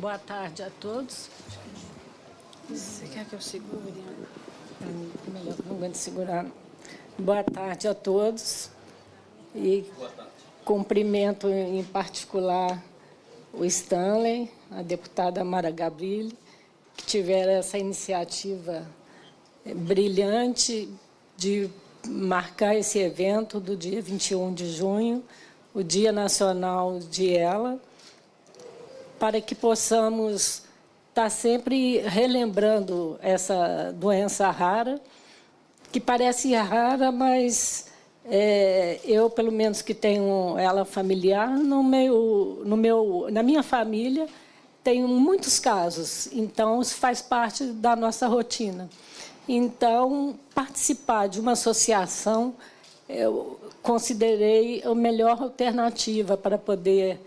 Boa tarde a todos. Você quer que eu segure? Melhor que não aguento segurar. Boa tarde a todos. E cumprimento em particular o Stanley, a deputada Mara Gabrilli, que tiveram essa iniciativa brilhante de marcar esse evento do dia 21 de junho, o Dia Nacional de ELA, para que possamos estar sempre relembrando essa doença rara, que parece rara, mas eu, pelo menos que tenho ela familiar, na minha família, tenho muitos casos, então isso faz parte da nossa rotina. Então, participar de uma associação, eu considerei a melhor alternativa para poder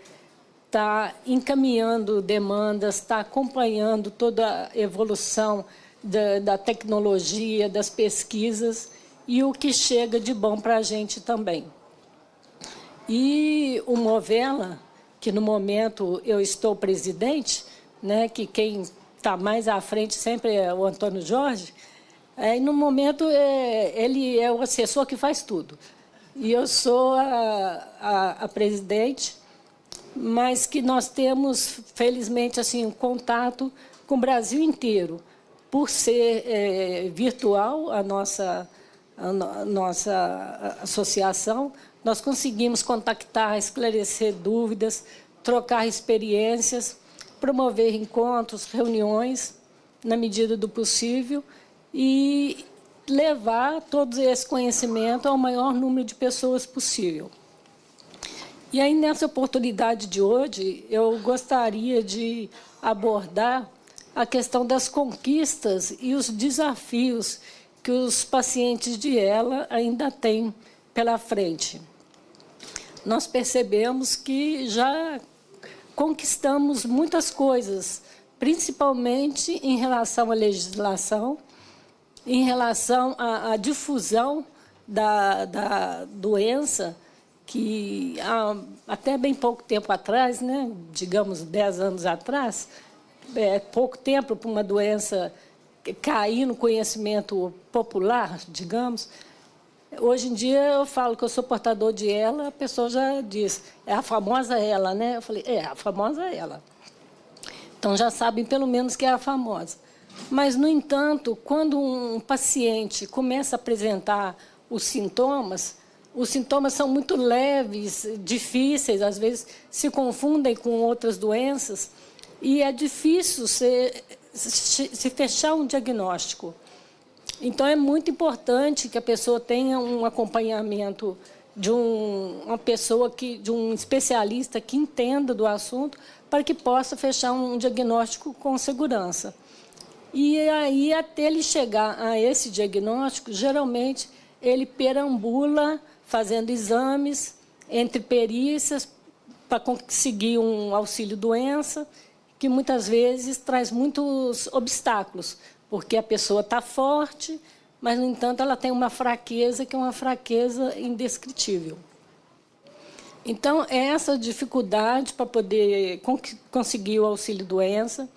estar encaminhando demandas, estar acompanhando toda a evolução da tecnologia, das pesquisas e o que chega de bom para a gente também. E o Movela, que no momento eu estou presidente, né, que quem está mais à frente sempre é o Antônio Jorge, e no momento ele é o assessor que faz tudo. E eu sou a presidente, mas que nós temos, felizmente, assim, um contato com o Brasil inteiro. Por ser virtual a nossa associação, nós conseguimos contactar, esclarecer dúvidas, trocar experiências, promover encontros, reuniões, na medida do possível, e levar todo esse conhecimento ao maior número de pessoas possível. E aí, nessa oportunidade de hoje, eu gostaria de abordar a questão das conquistas e os desafios que os pacientes de ELA ainda têm pela frente. Nós percebemos que já conquistamos muitas coisas, principalmente em relação à legislação, em relação à difusão da doença, que até bem pouco tempo atrás, né, digamos 10 anos atrás, pouco tempo para uma doença cair no conhecimento popular, digamos. Hoje em dia eu falo que eu sou portador de ELA, a pessoa já diz, é a famosa ELA, né? Eu falei, a famosa ELA. Então já sabem pelo menos que é a famosa. Mas, no entanto, quando um paciente começa a apresentar os sintomas são muito leves, difíceis, às vezes se confundem com outras doenças, e é difícil se fechar um diagnóstico. Então, é muito importante que a pessoa tenha um acompanhamento de uma pessoa, de um especialista que entenda do assunto, para que possa fechar um diagnóstico com segurança. E aí, até ele chegar a esse diagnóstico, geralmente ele perambula fazendo exames, entre perícias, para conseguir um auxílio-doença, que muitas vezes traz muitos obstáculos, porque a pessoa está forte, mas, no entanto, ela tem uma fraqueza, que é uma fraqueza indescritível. Então, é essa dificuldade para poder conseguir o auxílio-doença.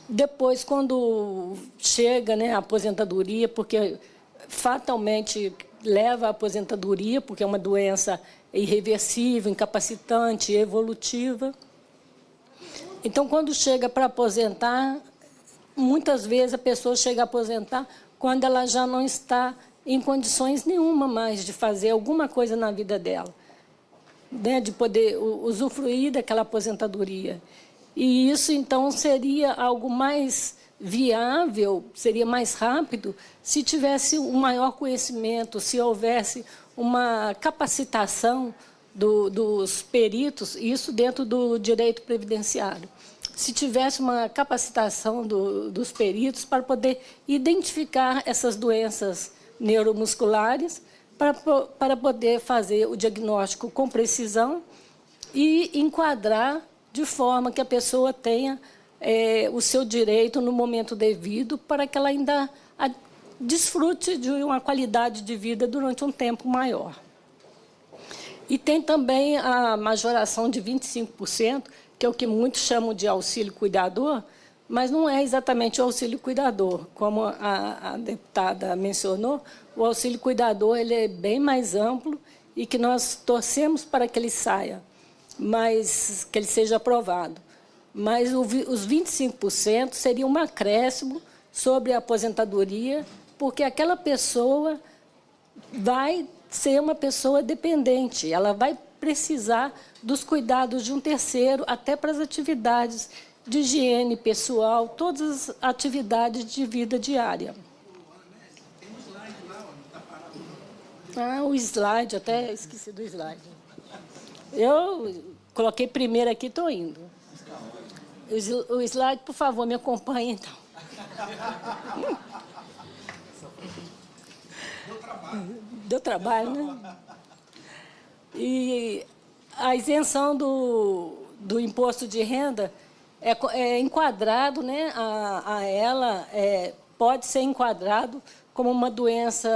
Depois, quando chega, né, a aposentadoria, porque fatalmente leva à aposentadoria, porque é uma doença irreversível, incapacitante, evolutiva. Então, quando chega para aposentar, muitas vezes a pessoa chega a aposentar quando ela já não está em condições nenhuma mais de fazer alguma coisa na vida dela, né, de poder usufruir daquela aposentadoria. E isso, então, seria algo mais viável, seria mais rápido, se tivesse um maior conhecimento, se houvesse uma capacitação dos peritos, isso dentro do direito previdenciário. Se tivesse uma capacitação dos peritos para poder identificar essas doenças neuromusculares, para poder fazer o diagnóstico com precisão e enquadrar de forma que a pessoa tenha o seu direito no momento devido, para que ela ainda desfrute de uma qualidade de vida durante um tempo maior. E tem também a majoração de 25%, que é o que muitos chamam de auxílio cuidador, mas não é exatamente o auxílio cuidador. Como a deputada mencionou, o auxílio cuidador ele é bem mais amplo e que nós torcemos para que ele saia, mas que ele seja aprovado. Mas os 25% seria um acréscimo sobre a aposentadoria, porque aquela pessoa vai ser uma pessoa dependente, ela vai precisar dos cuidados de um terceiro, até para as atividades de higiene pessoal, todas as atividades de vida diária. Ah, o slide, até esqueci do slide. Eu coloquei primeiro aqui, estou indo. O slide, por favor, me acompanhe, então. Deu trabalho, né? E a isenção do imposto de renda é enquadrado, né, pode ser enquadrado como uma doença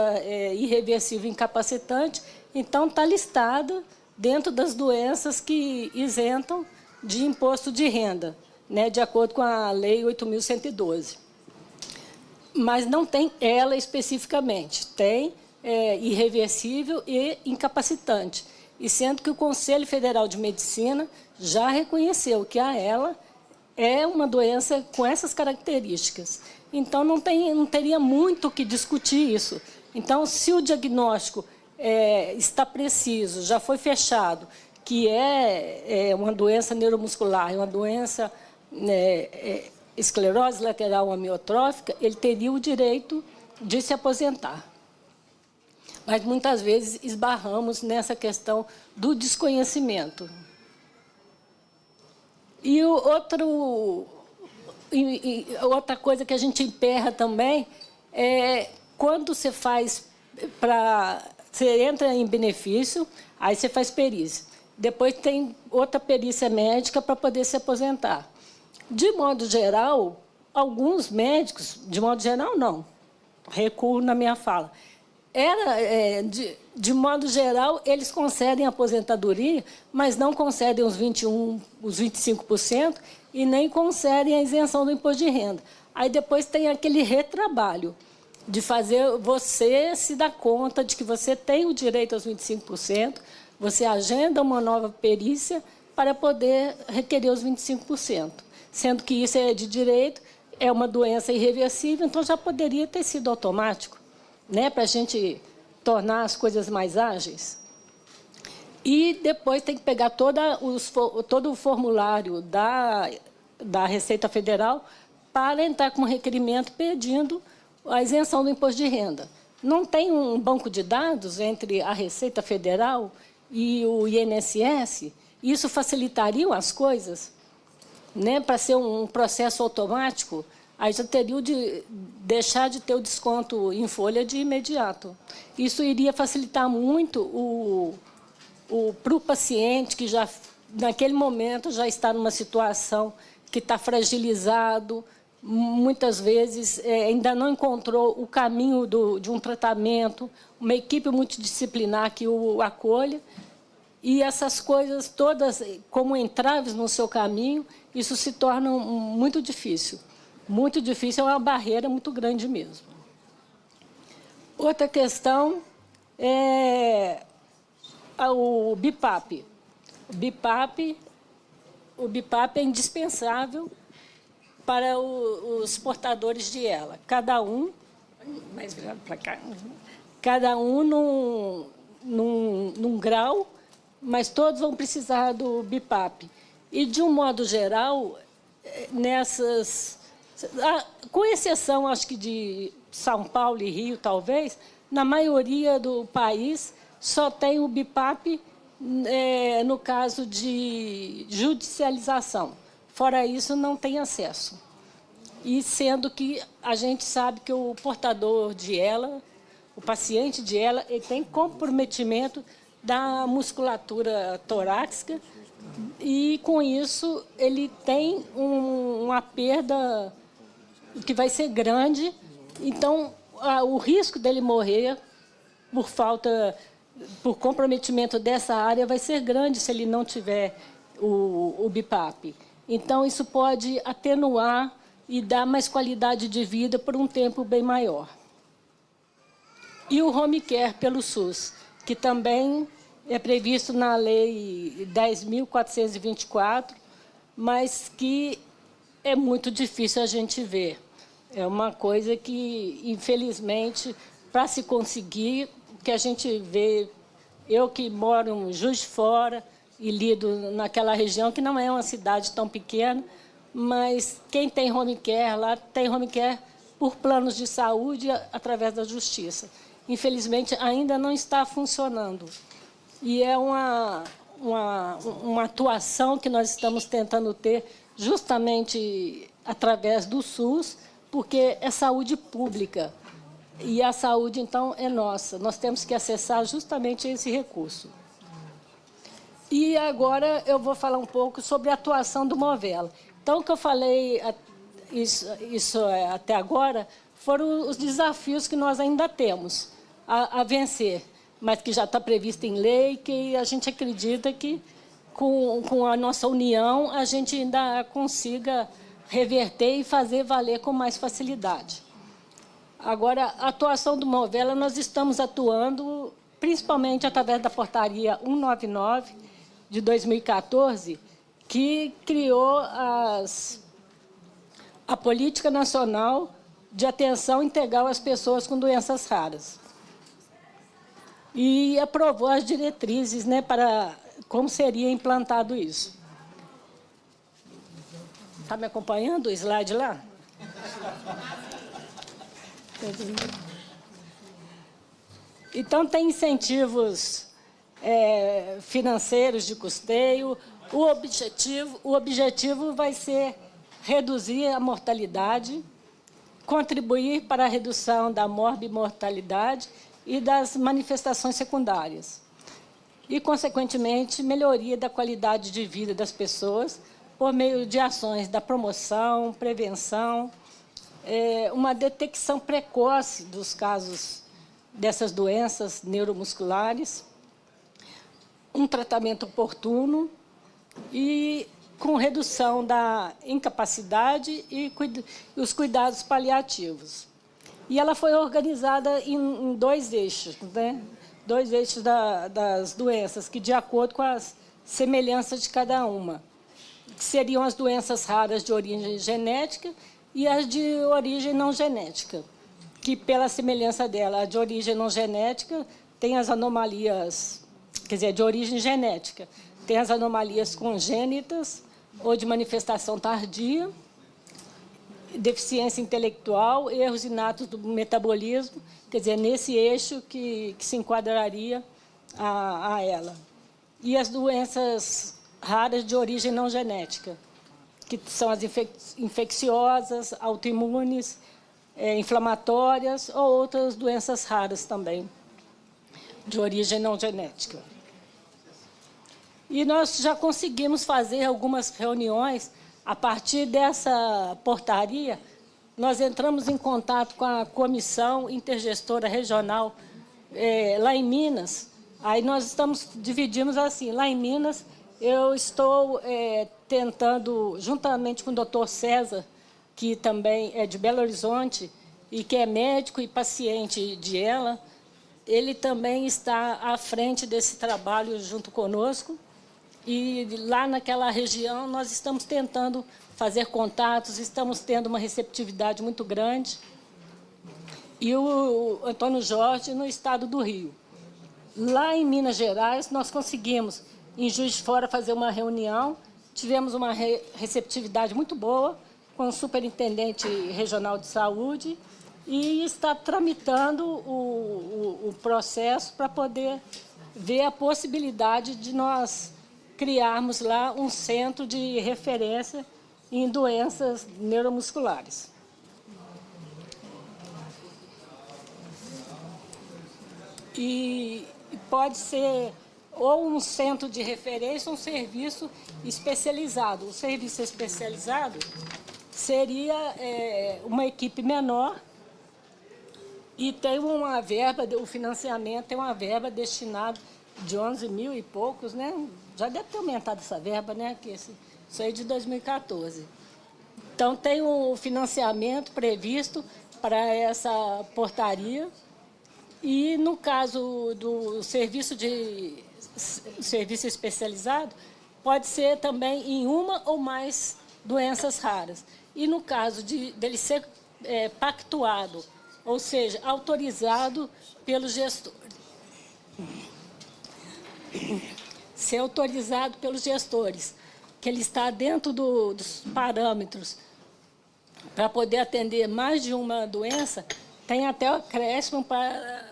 irreversível incapacitante, então está listada dentro das doenças que isentam de imposto de renda, né, de acordo com a Lei 8.112. Mas não tem ela especificamente, tem irreversível e incapacitante, e sendo que o Conselho Federal de Medicina já reconheceu que a ela é uma doença com essas características. Então, não teria muito o que discutir isso. Então, se o diagnóstico está preciso, já foi fechado, que é uma doença neuromuscular, uma doença esclerose lateral amiotrófica, ele teria o direito de se aposentar. Mas, muitas vezes, esbarramos nessa questão do desconhecimento. E outra coisa que a gente emperra também é quando você você entra em benefício, aí você faz perícia. Depois tem outra perícia médica para poder se aposentar. De modo geral, alguns médicos, de modo geral, não, recuo na minha fala, de modo geral, eles concedem aposentadoria, mas não concedem os 25% e nem concedem a isenção do imposto de renda. Aí depois tem aquele retrabalho de fazer você se dar conta de que você tem o direito aos 25%, você agenda uma nova perícia para poder requerer os 25%, sendo que isso é de direito, é uma doença irreversível, então já poderia ter sido automático, né, para a gente tornar as coisas mais ágeis. E depois tem que pegar todo o formulário da Receita Federal para entrar com um requerimento pedindo a isenção do imposto de renda. Não tem um banco de dados entre a Receita Federal e o INSS? Isso facilitaria as coisas, né, para ser um processo automático? Aí já teria de deixar de ter o desconto em folha de imediato. Isso iria facilitar muito para o paciente que já, naquele momento, já está numa situação que está fragilizado, muitas vezes ainda não encontrou o caminho de um tratamento, uma equipe multidisciplinar que o acolha, e essas coisas todas, como entraves no seu caminho, isso se torna muito difícil. Muito difícil, é uma barreira muito grande mesmo. Outra questão é o BIPAP. O BIPAP é indispensável para os portadores de ELA. Cada um, mais virado para cá, cada um num grau, mas todos vão precisar do BIPAP. E, de um modo geral, com exceção, acho que de São Paulo e Rio, talvez, na maioria do país só tem o BIPAP no caso de judicialização. Fora isso, não tem acesso. E sendo que a gente sabe que o portador de ELA, o paciente de ELA, ele tem comprometimento da musculatura torácica e, com isso, ele tem uma perda que vai ser grande. Então, o risco dele morrer por comprometimento dessa área vai ser grande se ele não tiver o BIPAP. Então, isso pode atenuar e dar mais qualidade de vida por um tempo bem maior. E o home care pelo SUS, que também é previsto na Lei 10.424, mas que é muito difícil a gente ver. É uma coisa que, infelizmente, para se conseguir, que a gente vê, eu que moro em Juiz de Fora e lido naquela região, que não é uma cidade tão pequena, mas quem tem home care lá, tem home care por planos de saúde através da justiça. Infelizmente, ainda não está funcionando. E é uma atuação que nós estamos tentando ter justamente através do SUS, porque é saúde pública. E a saúde, então, é nossa. Nós temos que acessar justamente esse recurso. E agora eu vou falar um pouco sobre a atuação do Movela. Então, o que eu falei até agora foram os desafios que nós ainda temos a vencer, mas que já está previsto em lei, que a gente acredita que, com a nossa união, a gente ainda consiga reverter e fazer valer com mais facilidade. Agora, a atuação do Movela, nós estamos atuando principalmente através da portaria 199 de 2014, que criou a Política Nacional de Atenção Integral às Pessoas com Doenças Raras. E aprovou as diretrizes, né, para como seria implantado isso. Está me acompanhando o slide lá? Então, tem incentivos financeiros de custeio. O objetivo vai ser reduzir a mortalidade, contribuir para a redução da morbimortalidade e das manifestações secundárias. E, consequentemente, melhoria da qualidade de vida das pessoas por meio de ações da promoção, prevenção, uma detecção precoce dos casos dessas doenças neuromusculares, um tratamento oportuno e com redução da incapacidade e os cuidados paliativos. E ela foi organizada em dois eixos, né? Dois eixos das doenças, que de acordo com as semelhanças de cada uma, que seriam as doenças raras de origem genética e as de origem não genética, que, pela semelhança dela, a de origem não genética tem as anomalias, quer dizer, de origem genética, tem as anomalias congênitas ou de manifestação tardia, deficiência intelectual, erros inatos do metabolismo, quer dizer, nesse eixo que se enquadraria a ela. E as doenças raras de origem não genética, que são as infecciosas, autoimunes, inflamatórias ou outras doenças raras também, de origem não genética. E nós já conseguimos fazer algumas reuniões. A partir dessa portaria, nós entramos em contato com a Comissão Intergestora Regional lá em Minas. Aí nós dividimos assim, lá em Minas, eu estou tentando, juntamente com o doutor César, que também é de Belo Horizonte, e que é médico e paciente de ela, ele também está à frente desse trabalho junto conosco. E lá naquela região nós estamos tentando fazer contatos, estamos tendo uma receptividade muito grande. E o Antônio Jorge, no estado do Rio. Lá em Minas Gerais, nós conseguimos, em Juiz de Fora, fazer uma reunião, tivemos uma receptividade muito boa com o superintendente regional de saúde e está tramitando o processo para poder ver a possibilidade de nós criarmos lá um centro de referência em doenças neuromusculares. E pode ser ou um centro de referência ou um serviço especializado. O serviço especializado seria uma equipe menor e tem uma verba, o financiamento tem uma verba destinada de 11 mil e poucos, né? Já deve ter aumentado essa verba, né? Que isso aí é de 2014. Então, tem o financiamento previsto para essa portaria. E, no caso do serviço especializado, pode ser também em uma ou mais doenças raras. E, no caso dele ser pactuado, ou seja, autorizado pelo gestor. Ser autorizado pelos gestores, que ele está dentro dos parâmetros para poder atender mais de uma doença, tem até o acréscimo para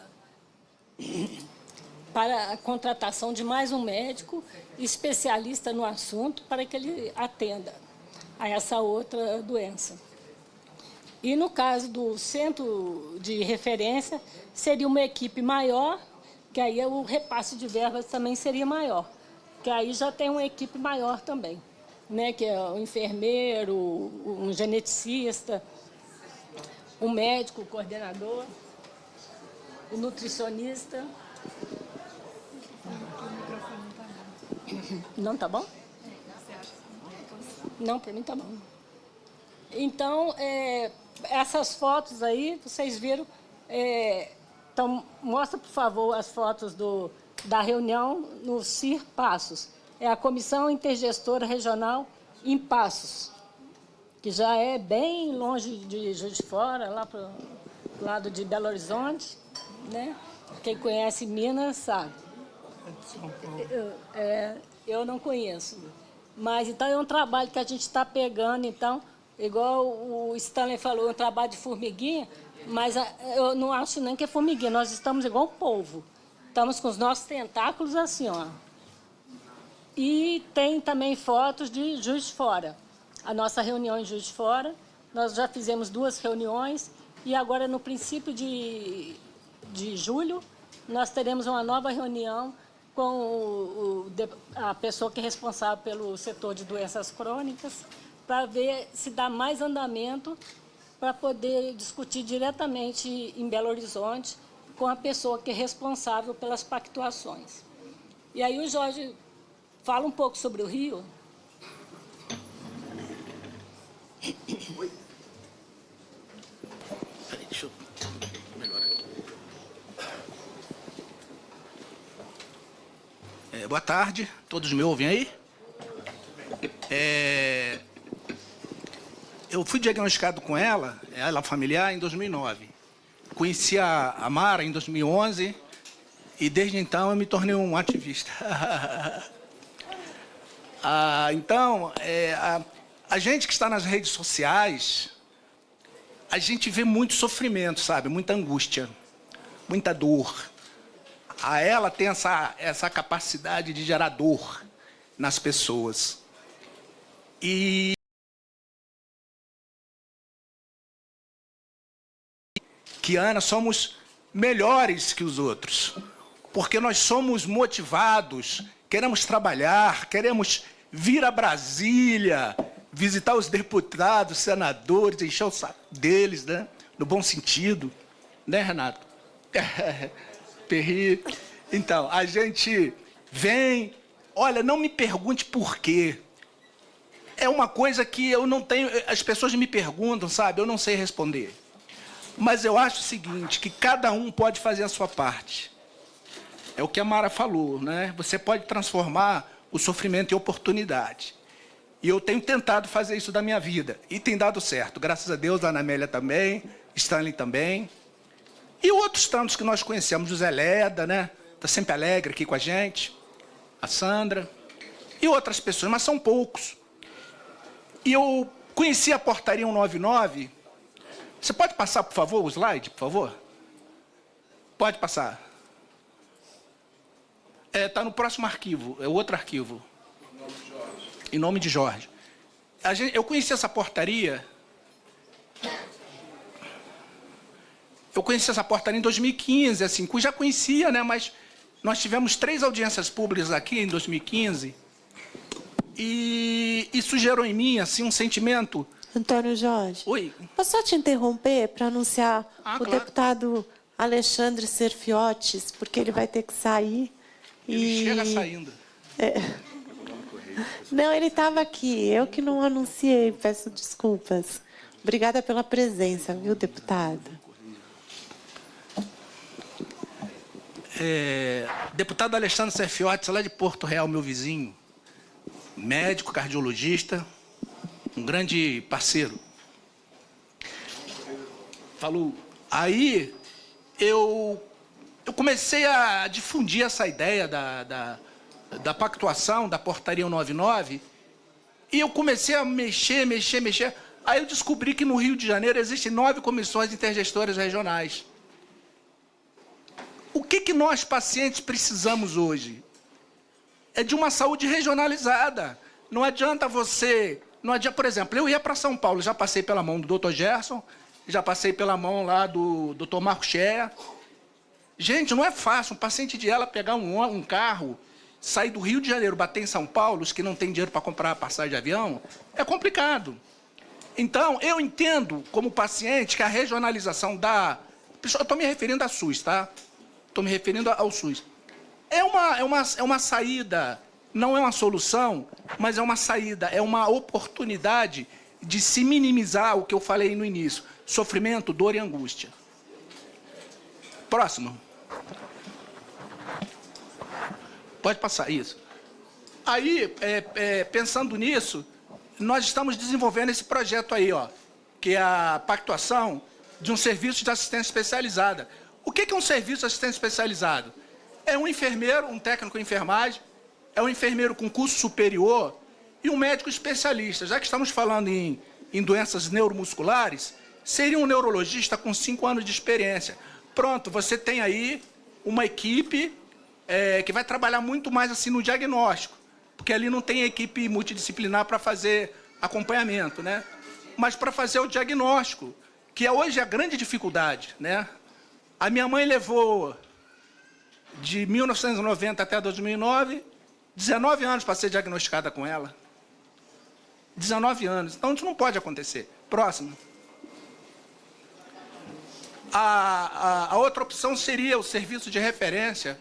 a contratação de mais um médico especialista no assunto para que ele atenda a essa outra doença. E, no caso do centro de referência, seria uma equipe maior, que aí o repasse de verbas também seria maior, que aí já tem uma equipe maior também, né, que é o enfermeiro, um geneticista, o médico, o coordenador, o nutricionista. Não tá bom? Não, para mim tá bom. Então, essas fotos aí, vocês viram. Então, mostra, por favor, as fotos da reunião no CIR Passos. É a Comissão Intergestora Regional em Passos, que já é bem longe de Juiz de Fora, lá para o lado de Belo Horizonte, né? Quem conhece Minas sabe. Eu não conheço. Mas, então, é um trabalho que a gente está pegando, então, igual o Stanley falou, é um trabalho de formiguinha, mas eu não acho nem que é formiguinha, nós estamos igual um polvo. Estamos com os nossos tentáculos assim, ó. E tem também fotos de Juiz de Fora. A nossa reunião em Juiz de Fora, nós já fizemos 2 reuniões e agora, no princípio de julho, nós teremos uma nova reunião com a pessoa que é responsável pelo setor de doenças crônicas, para ver se dá mais andamento para poder discutir diretamente em Belo Horizonte com a pessoa que é responsável pelas pactuações. E aí o Jorge fala um pouco sobre o Rio. Oi. Peraí, deixa eu melhorar aqui. Boa tarde, todos me ouvem aí? Eu fui diagnosticado com ela familiar, em 2009. Conheci a Mara em 2011 e, desde então, eu me tornei um ativista. Então, a gente que está nas redes sociais, a gente vê muito sofrimento, sabe? Muita angústia, muita dor. Ela tem essa capacidade de gerar dor nas pessoas. E que, Ana, somos melhores que os outros, porque nós somos motivados, queremos trabalhar, queremos vir a Brasília, visitar os deputados, senadores, encher o saco deles, né? No bom sentido, né, Renato? Perri. Então, a gente vem... Olha, não me pergunte por quê. É uma coisa que eu não tenho... As pessoas me perguntam, sabe? Eu não sei responder. Mas eu acho o seguinte, que cada um pode fazer a sua parte. É o que a Mara falou, né? Você pode transformar o sofrimento em oportunidade. E eu tenho tentado fazer isso da minha vida. E tem dado certo. Graças a Deus, a Ana Amélia também, Stanley também. E outros tantos que nós conhecemos. José Leda, né? Está sempre alegre aqui com a gente. A Sandra. E outras pessoas, mas são poucos. E eu conheci a portaria 199... Você pode passar, por favor, o slide, por favor? Pode passar. Está no próximo arquivo, é outro arquivo. Em nome de Jorge. Eu conheci essa portaria... Eu conheci essa portaria em 2015, assim, já conhecia, né? Mas nós tivemos 3 audiências públicas aqui em 2015. E isso gerou em mim, assim, um sentimento... Antônio Jorge. Oi. Posso só te interromper para anunciar o claro. deputado Alexandre Serfiotes, porque ele vai ter que sair Ele chega saindo. Não, ele estava aqui. Eu que não anunciei. Peço desculpas. Obrigada pela presença, viu, deputado? Deputado Alexandre Serfiotti, lá de Porto Real, meu vizinho, médico, cardiologista, um grande parceiro. Falou. Aí eu comecei a difundir essa ideia da pactuação, da portaria 199, e eu comecei a mexer. Aí eu descobri que no Rio de Janeiro existem 9 comissões intergestoras regionais. O que nós, pacientes, precisamos hoje? É de uma saúde regionalizada. Não adianta você... por exemplo, eu ia para São Paulo, já passei pela mão do Dr. Gerson, já passei pela mão lá do Dr. Marco Shea. Gente, não é fácil um paciente de ela pegar um carro, sair do Rio de Janeiro, bater em São Paulo, os que não têm dinheiro para comprar passagem de avião, é complicado. Então, eu entendo, como paciente, que a regionalização da... Eu estou me referindo à SUS, tá? Estou me referindo ao SUS. É uma saída, não é uma solução, mas é uma saída, é uma oportunidade de se minimizar o que eu falei no início: sofrimento, dor e angústia. Próximo. Pode passar isso. Aí, pensando nisso, nós estamos desenvolvendo esse projeto aí, ó, que é a pactuação de um serviço de assistência especializada. O que é um serviço de assistência especializado? É um enfermeiro, um técnico em enfermagem, é um enfermeiro com curso superior e um médico especialista. Já que estamos falando em doenças neuromusculares, seria um neurologista com 5 anos de experiência. Pronto, você tem aí uma equipe que vai trabalhar muito mais assim no diagnóstico, porque ali não tem equipe multidisciplinar para fazer acompanhamento, né? Mas para fazer o diagnóstico, que hoje é a grande dificuldade, né? A minha mãe levou, de 1990 até 2009, 19 anos para ser diagnosticada com ela. 19 anos. Então, isso não pode acontecer. Próximo. A outra opção seria o serviço de referência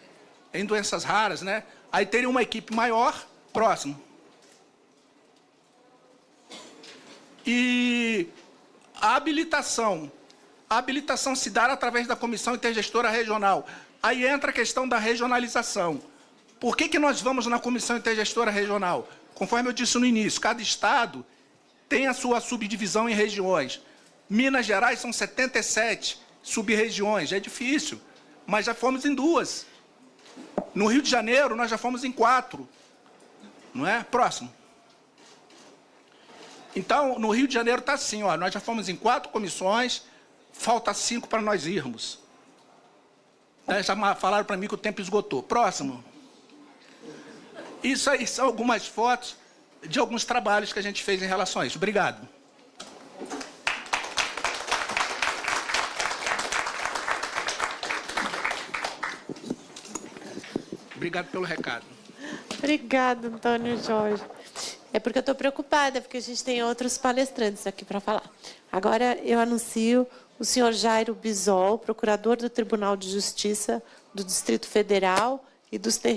em doenças raras, né? Aí teria uma equipe maior. Próximo. E a habilitação. A habilitação se dará através da Comissão Intergestora Regional. Aí entra a questão da regionalização. Por que nós vamos na Comissão Intergestora Regional? Conforme eu disse no início, cada estado tem a sua subdivisão em regiões. Minas Gerais são 77 sub-regiões. É difícil, mas já fomos em 2. No Rio de Janeiro, nós já fomos em 4. Não é? Próximo. Então, no Rio de Janeiro está assim, ó, nós já fomos em 4 comissões, falta 5 para nós irmos. Já falaram para mim que o tempo esgotou. Próximo. Isso aí são algumas fotos de alguns trabalhos que a gente fez em relação a isso. Obrigado. Obrigado pelo recado. Obrigada, Antônio Jorge. É porque eu estou preocupada, porque a gente tem outros palestrantes aqui para falar. Agora eu anuncio o senhor Jairo Bisol, procurador do Tribunal de Justiça do Distrito Federal e dos Territórios.